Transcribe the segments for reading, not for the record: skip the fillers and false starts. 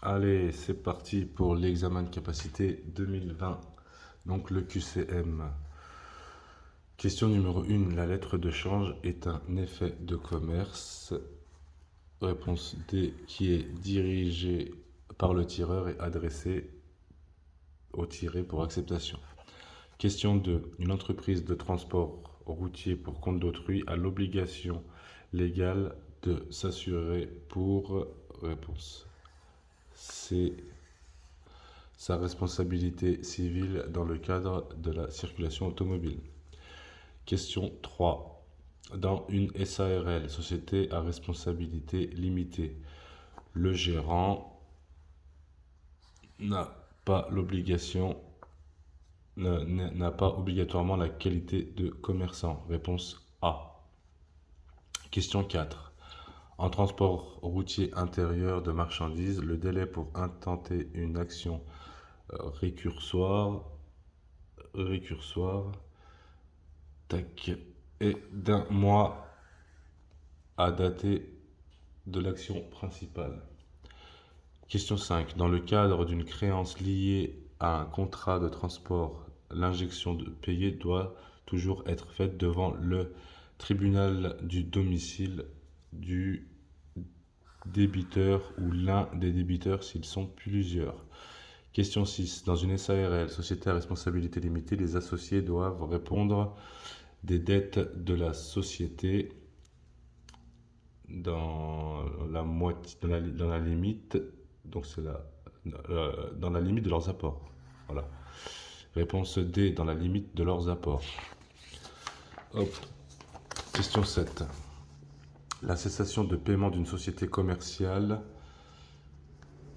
Allez, c'est parti pour l'examen de capacité 2020, donc le QCM. Question numéro 1, la lettre de change est un effet de commerce. Réponse D, qui est dirigé par le tireur et adressé au tiré pour acceptation. Question 2, une entreprise de transport routier pour compte d'autrui a l'obligation légale de s'assurer pour réponse C, sa responsabilité civile dans le cadre de la circulation automobile. Question 3. Dans une SARL, société à responsabilité limitée, le gérant n'a pas obligatoirement la qualité de commerçant. Réponse A. Question 4. En transport routier intérieur de marchandises, le délai pour intenter une action récursoire est d'un mois à dater de l'action principale. Question 5. Dans le cadre d'une créance liée à un contrat de transport, l'injection de payer doit toujours être faite devant le tribunal du domicile du débiteur ou l'un des débiteurs s'ils sont plusieurs. Question 6. Dans une SARL, société à responsabilité limitée, les associés doivent répondre des dettes de la société dans la limite, donc c'est dans la limite de leurs apports. Voilà. Réponse D, dans la limite de leurs apports. Hop. Question 7. La cessation de paiement d'une société commerciale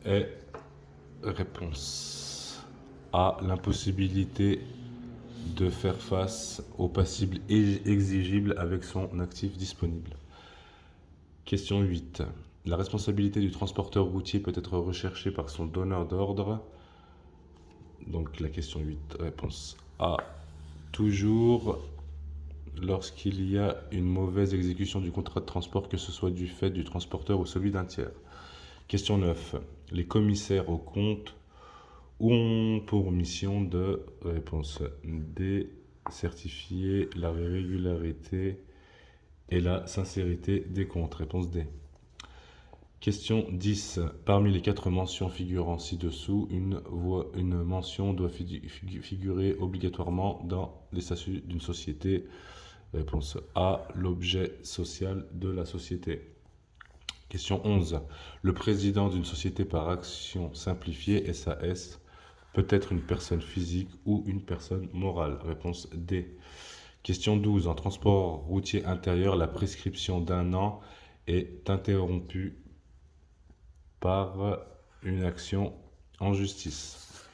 est réponse A, l'impossibilité de faire face aux passibles exigibles avec son actif disponible. Question 8. La responsabilité du transporteur routier peut être recherchée par son donneur d'ordre. Donc la question 8, réponse A. Toujours lorsqu'il y a une mauvaise exécution du contrat de transport, que ce soit du fait du transporteur ou celui d'un tiers. Question 9. Les commissaires aux comptes ont pour mission de, réponse D, certifier la régularité et la sincérité des comptes. Réponse D. Question 10. Parmi les 4 mentions figurant ci-dessous, une mention doit figurer obligatoirement dans les statuts d'une société. Réponse A, l'objet social de la société. Question 11. Le président d'une société par action simplifiée, SAS, peut être une personne physique ou une personne morale. Réponse D. Question 12. En transport routier intérieur, la prescription d'1 an est interrompue par une action en justice.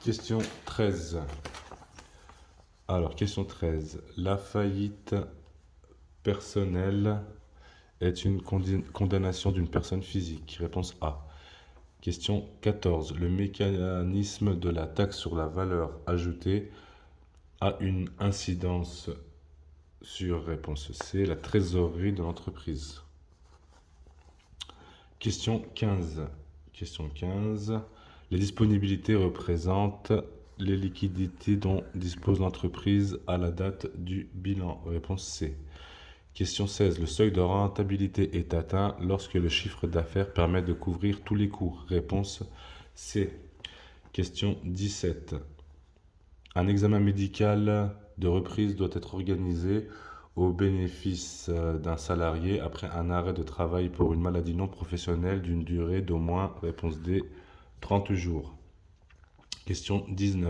Question 13. Alors, question 13. La faillite personnelle est une condamnation d'une personne physique. Réponse A. Question 14. Le mécanisme de la taxe sur la valeur ajoutée a une incidence sur, réponse C, la trésorerie de l'entreprise. Question 15. Question 15. Les disponibilités représentent les liquidités dont dispose l'entreprise à la date du bilan. Réponse C. Question 16. Le seuil de rentabilité est atteint lorsque le chiffre d'affaires permet de couvrir tous les coûts. Réponse C. Question 17. Un examen médical de reprise doit être organisé au bénéfice d'un salarié après un arrêt de travail pour une maladie non professionnelle d'une durée d'au moins, réponse D, 30 jours. Question 18.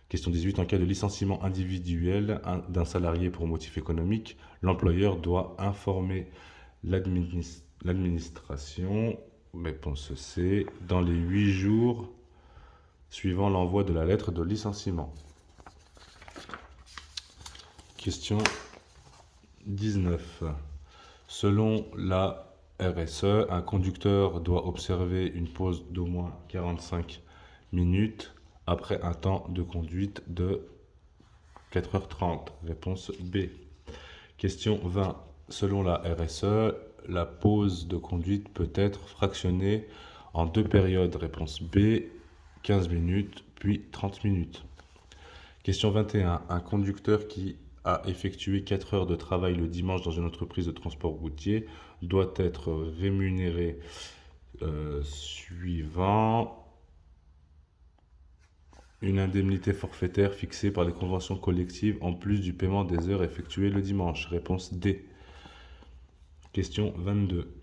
Question 18. En cas de licenciement individuel d'un salarié pour motif économique, l'employeur doit informer l'administration, réponse C, dans les 8 jours suivant l'envoi de la lettre de licenciement. Question 19. Selon la RSE, un conducteur doit observer une pause d'au moins 45 minutes après un temps de conduite de 4h30. Réponse B. Question 20. Selon la RSE, la pause de conduite peut être fractionnée en deux périodes. Réponse B, 15 minutes, puis 30 minutes. Question 21. Un conducteur qui a effectué 4 heures de travail le dimanche dans une entreprise de transport routier doit être rémunéré suivant une indemnité forfaitaire fixée par les conventions collectives en plus du paiement des heures effectuées le dimanche. Réponse D. Question 22.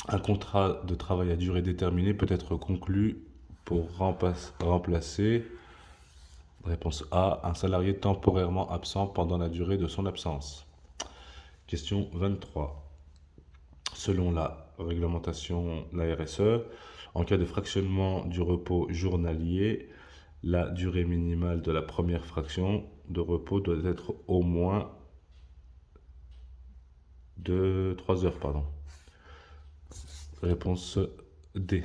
Un contrat de travail à durée déterminée peut être conclu pour remplacer, réponse A, un salarié temporairement absent pendant la durée de son absence. Question 23. Selon la réglementation, la RSE, en cas de fractionnement du repos journalier, la durée minimale de la première fraction de repos doit être au moins de 3 heures. Réponse D.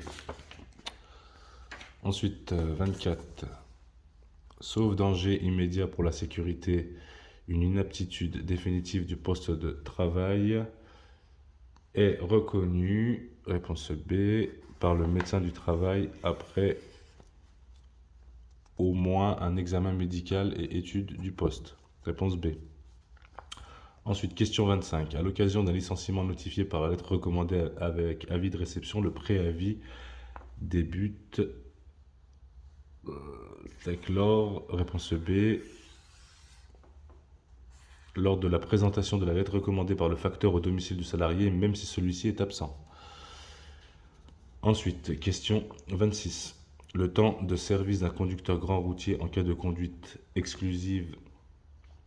Ensuite, 24. Sauf danger immédiat pour la sécurité, une inaptitude définitive du poste de travail est reconnue, réponse B, par le médecin du travail après au moins un examen médical et étude du poste. Réponse B. Ensuite, question 25. À l'occasion d'un licenciement notifié par lettre recommandée avec avis de réception, le préavis débute réponse B, lors de la présentation de la lettre recommandée par le facteur au domicile du salarié, même si celui-ci est absent. Ensuite, question 26. Le temps de service d'un conducteur grand routier en cas de conduite exclusive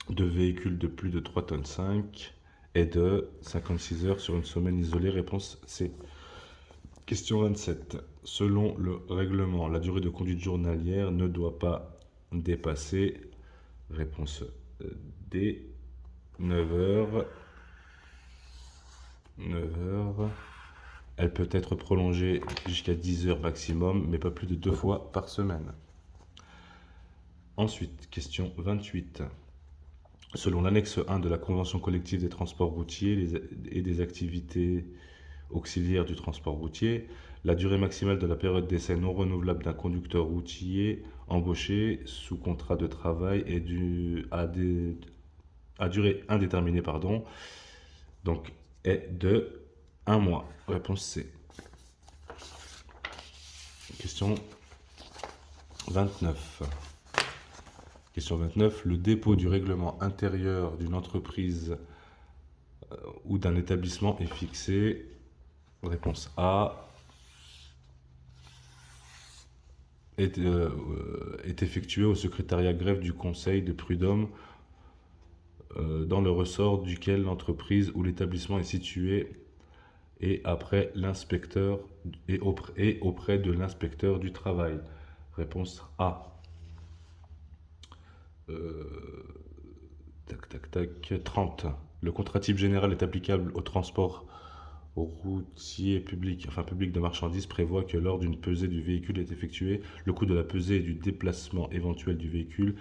de véhicules de plus de 3 tonnes 5 est de 56 heures sur une semaine isolée. Réponse C. Question 27. Selon le règlement, la durée de conduite journalière ne doit pas dépasser, réponse D, 9 heures. 9 heures. Elle peut être prolongée jusqu'à 10 heures maximum, mais pas plus de 2 fois par semaine. Ensuite, question 28. Selon l'annexe 1 de la Convention collective des transports routiers et des activités auxiliaires du transport routier, la durée maximale de la période d'essai non renouvelable d'un conducteur routier embauché sous contrat de travail est à durée indéterminée, donc est de 1 mois. Réponse C. Question 29. Question 29. Le dépôt du règlement intérieur d'une entreprise ou d'un établissement est fixé. Réponse A. Est effectué au secrétariat greffe du conseil de prud'homme dans le ressort duquel l'entreprise ou l'établissement est situé et auprès de l'inspecteur du travail. Réponse A. 30. Le contrat type général est applicable au transport routier public de marchandises prévoit que lors d'une pesée du véhicule est effectué, le coût de la pesée et du déplacement éventuel du véhicule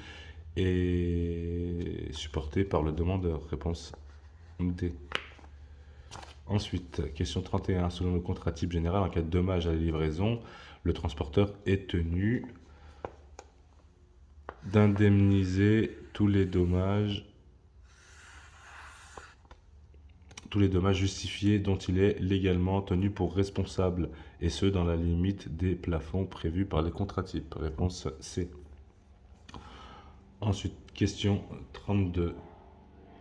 est supporté par le demandeur. Réponse D. Ensuite, question 31. Selon le contrat type général, en cas de dommage à la livraison, le transporteur est tenu d'indemniser tous les dommages justifiés dont il est légalement tenu pour responsable, et ce dans la limite des plafonds prévus par les contrats types. Réponse C. Ensuite, question 32.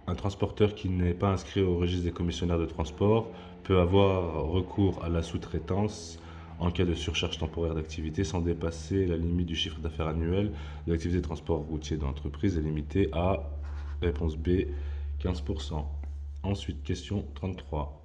Un transporteur qui n'est pas inscrit au registre des commissionnaires de transport peut avoir recours à la sous-traitance en cas de surcharge temporaire d'activité sans dépasser la limite du chiffre d'affaires annuel de l'activité de transport routier de l'entreprise est limitée à, réponse B, 15%. Ensuite, question 33.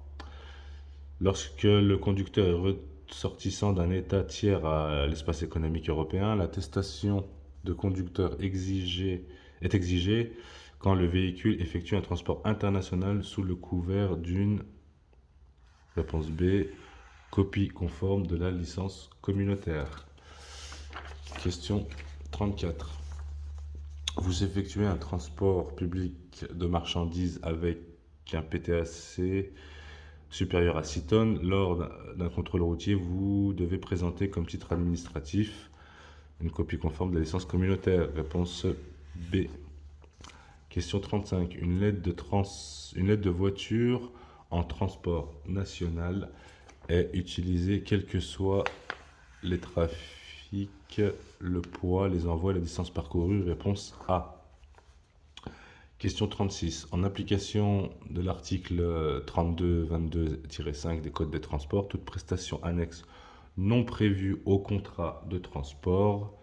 Lorsque le conducteur est ressortissant d'un État tiers à l'espace économique européen, l'attestation de conducteur est exigée quand le véhicule effectue un transport international sous le couvert d'une, réponse B, copie conforme de la licence communautaire. Question 34. Vous effectuez un transport public de marchandises avec un PTAC supérieur à 6 tonnes. Lors d'un contrôle routier, vous devez présenter comme titre administratif une copie conforme de la licence communautaire. Réponse B. Question 35. Une lettre de voiture en transport national est utilisée quels que soient les trafics, le poids, les envois et la distance parcourue. Réponse A. Question 36. En application de l'article 3222-5 des codes des transports, toute prestation annexe non prévue au contrat de transport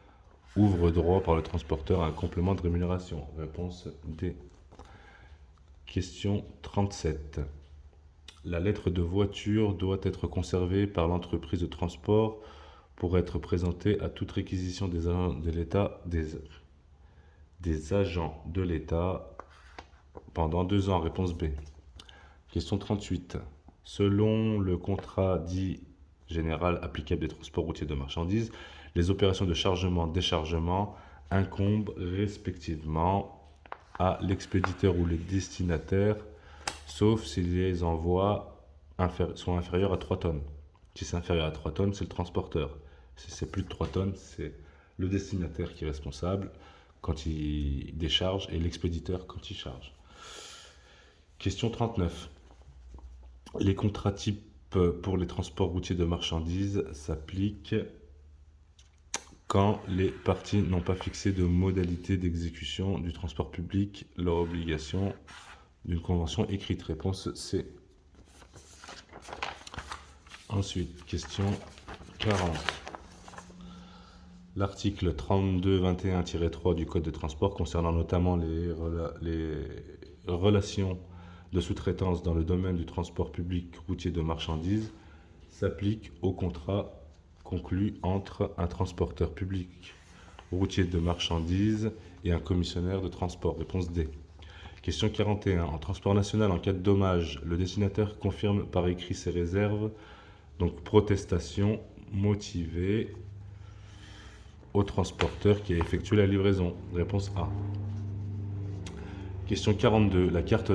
ouvre droit par le transporteur à un complément de rémunération. Réponse D. Question 37. La lettre de voiture doit être conservée par l'entreprise de transport pour être présentée à toute réquisition des agents de l'État, des agents de l'État pendant 2 ans. Réponse B. Question 38. Selon le contrat dit général applicable des transports routiers de marchandises, les opérations de chargement-déchargement incombent respectivement à l'expéditeur ou les destinataires, sauf si les envois sont inférieurs à 3 tonnes. Si c'est inférieur à 3 tonnes, c'est le transporteur. Si c'est plus de 3 tonnes, c'est le destinataire qui est responsable quand il décharge et l'expéditeur quand il charge. Question 39. Les contrats types pour les transports routiers de marchandises s'appliquent quand les parties n'ont pas fixé de modalité d'exécution du transport public, leur obligation d'une convention écrite. Réponse C. Ensuite, question 40. L'article 3221-3 du Code des transports concernant notamment les relations de sous-traitance dans le domaine du transport public routier de marchandises s'applique aux contrats conclus entre un transporteur public routier de marchandises et un commissionnaire de transport. Réponse D. Question 41. En transport national, en cas de dommage, le destinataire confirme par écrit ses réserves, donc protestation motivée au transporteur qui a effectué la livraison. Réponse A. Question 42. La carte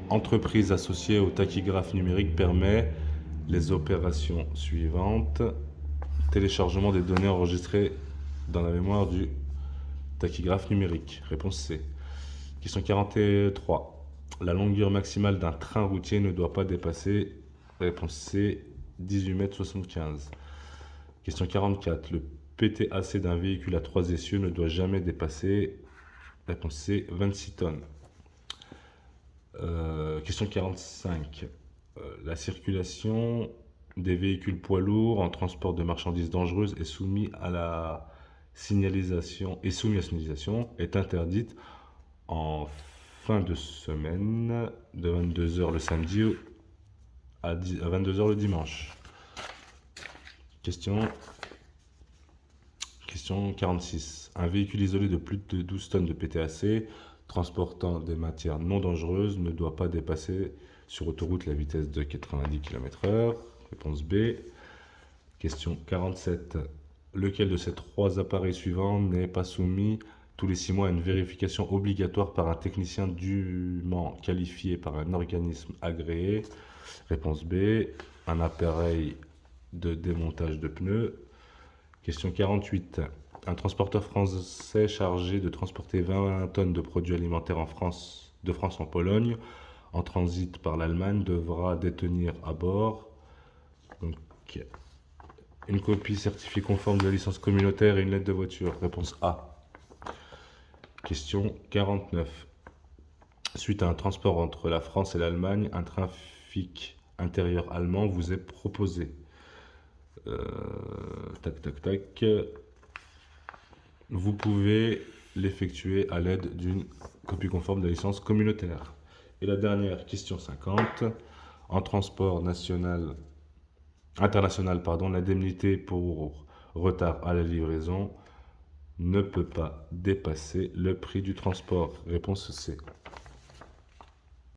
entreprise associée au tachygraphe numérique permet les opérations suivantes. Téléchargement des données enregistrées dans la mémoire du tachygraphe numérique. Réponse C. Question 43. La longueur maximale d'un train routier ne doit pas dépasser, réponse C, 18,75 m. Question 44. Le PTAC d'un véhicule à 3 essieux ne doit jamais dépasser, réponse C, 26 tonnes. Question 45. La circulation des véhicules poids lourds en transport de marchandises dangereuses est soumise à signalisation, est interdite en fin de semaine de 22 h le samedi à 22 h le dimanche. Question 46. Un véhicule isolé de plus de 12 tonnes de PTAC transportant des matières non dangereuses ne doit pas dépasser sur autoroute la vitesse de 90 km/h. Réponse B. Question 47. Lequel de ces 3 appareils suivants n'est pas soumis tous les 6 mois à une vérification obligatoire par un technicien dûment qualifié par un organisme agréé? Réponse B. Un appareil de démontage de pneus. Question 48. Un transporteur français chargé de transporter 20 tonnes de produits alimentaires de France en Pologne, en transit par l'Allemagne, devra détenir à bord donc, une copie certifiée conforme de la licence communautaire et une lettre de voiture. Réponse A. Question 49. Suite à un transport entre la France et l'Allemagne, un trafic intérieur allemand vous est proposé. Vous pouvez l'effectuer à l'aide d'une copie conforme de la licence communautaire. Et la dernière, question 50. En transport international, l'indemnité pour retard à la livraison ne peut pas dépasser le prix du transport. Réponse C.